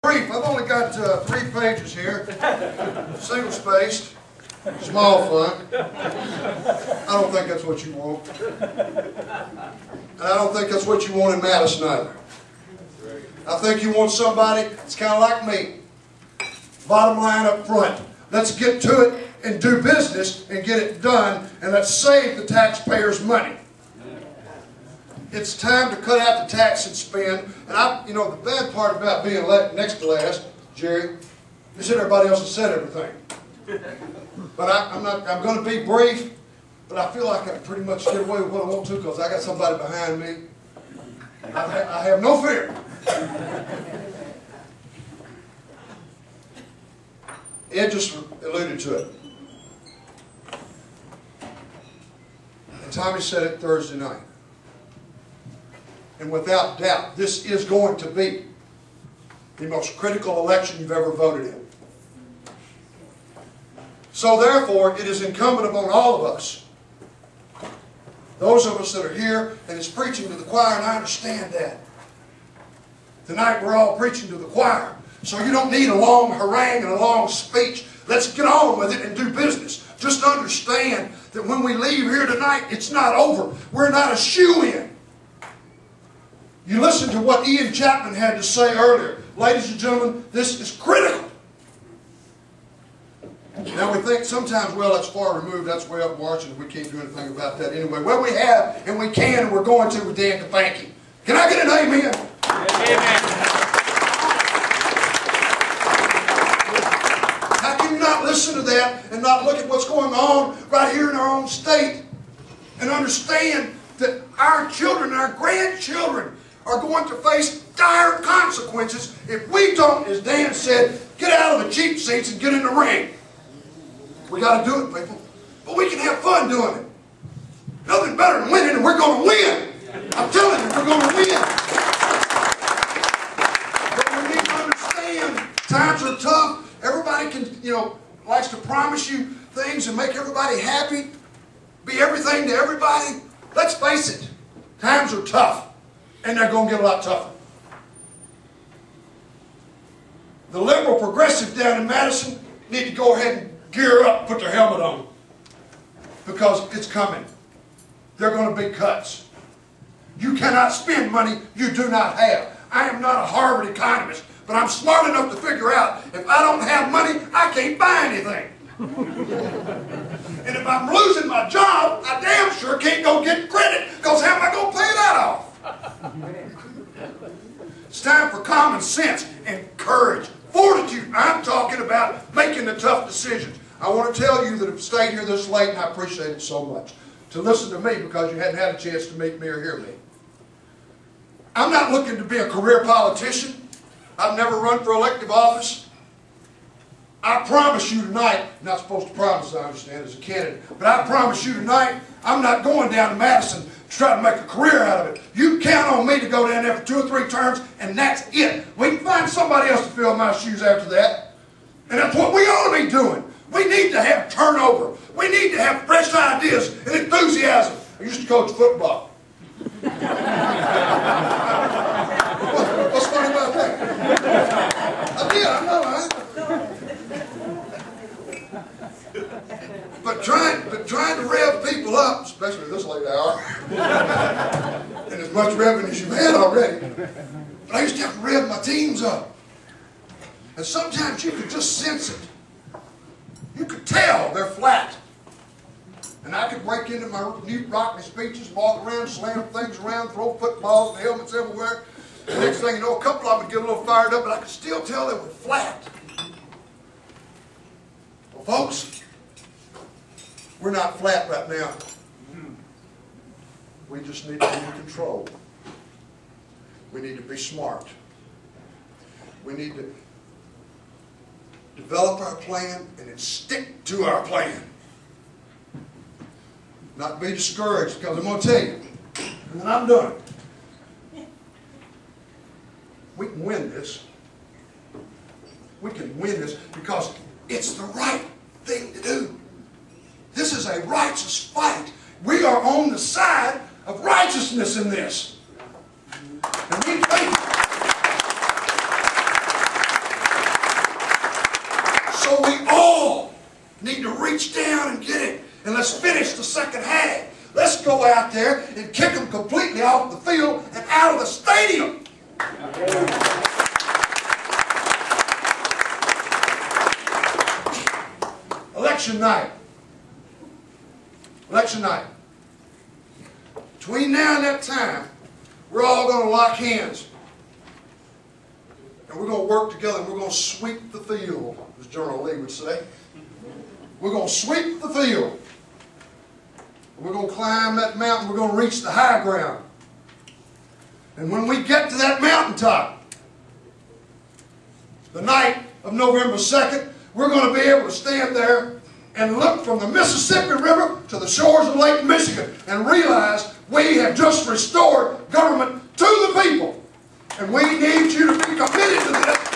brief. I've only got 3 pages here, single-spaced, small font. I don't think that's what you want. And I don't think that's what you want in Madison either. I think you want somebody that's kind of like me. Bottom line up front. Let's get to it and do business and get it done, and let's save the taxpayers money. It's time to cut out the tax and spend. And you know, the bad part about being next to last, Jerry, is that everybody else has said everything. But I'm going to be brief, but I feel like I can pretty much get away with what I want to because I got somebody behind me. I have no fear. Ed just alluded to it. And Tommy said it Thursday night. And without doubt, this is going to be the most critical election you've ever voted in. So therefore, it is incumbent upon all of us, those of us that are here, and it's preaching to the choir, and I understand that. Tonight we're all preaching to the choir. So you don't need a long harangue and a long speech. Let's get on with it and do business. Just understand that when we leave here tonight, it's not over. We're not a shoo-in. You listen to what Ian Chapman had to say earlier. Ladies and gentlemen, this is critical. Now we think sometimes, well, that's far removed, that's way up Washington, we can't do anything about that anyway. Well, we have, and we can, and we're going to with Dan Kafanke. Can I get an amen? Amen. How can you not listen to that and not look at what's going on right here in our own state and understand that our children and our grandchildren are going to face dire consequences if we don't, as Dan said, get out of the cheap seats and get in the ring. We got to do it, people. But we can have fun doing it. Nothing better than winning, and we're going to win. I'm telling you, we're going to win. But we need to understand times are tough. Everybody can, likes to promise you things and make everybody happy, be everything to everybody. Let's face it, times are tough, and they're going to get a lot tougher. The liberal progressive down in Madison need to go ahead and gear up, put their helmet on, because it's coming. There are going to be cuts. You cannot spend money you do not have. I am not a Harvard economist, but I'm smart enough to figure out if I don't have money, I can't buy anything. And if I'm losing my job, I damn sure can't go get credit, because how am I going to pay that off? It's time for common sense and courage. Fortitude. I'm talking about making the tough decisions. I want to tell you that have stayed here this late, and I appreciate it so much, to listen to me because you hadn't had a chance to meet me or hear me. I'm not looking to be a career politician. I've never run for elective office. I promise you tonight, not supposed to promise, I understand, as a candidate, but I promise you tonight, I'm not going down to Madison to try to make a career out of it. You count on me to go down there for 2 or 3 terms, and that's it. We can find somebody else to fill my shoes after that. And that's what we ought to be doing. We need to have turnover. We need to have fresh ideas and enthusiasm. I used to coach football. What's funny about that? I did, I know, right? But trying to rev people up, especially at this late hour, and as much revving as you've had already, but I used to have to rev my teams up. And sometimes you could just sense it. You could tell they're flat. And I could break into my new rocky speeches, walk around, slam things around, throw footballs and helmets everywhere. The next thing you know, a couple of them would get a little fired up, but I could still tell they were flat. Well, folks, we're not flat right now. We just need to be in control. We need to be smart. We need to develop our plan and then stick to our plan. Not be discouraged, because I'm going to tell you, and then I'm done. We can win this. We can win this because it's the right thing to do. This is a righteous fight. We are on the side of righteousness in this. And we take it. So we all need to reach down and get it. And let's finish the second half. Let's go out there and kick them completely off the field and out of the stadium. Election night. Election night. Between now and that time, we're all going to lock hands. And we're going to work together and we're going to sweep the field, as General Lee would say. We're going to sweep the field. We're going to climb that mountain. We're going to reach the high ground. And when we get to that mountaintop, the night of November 2nd, we're going to be able to stand there and look from the Mississippi River to the shores of Lake Michigan and realize we have just restored government to the people. And we need you to be committed to this.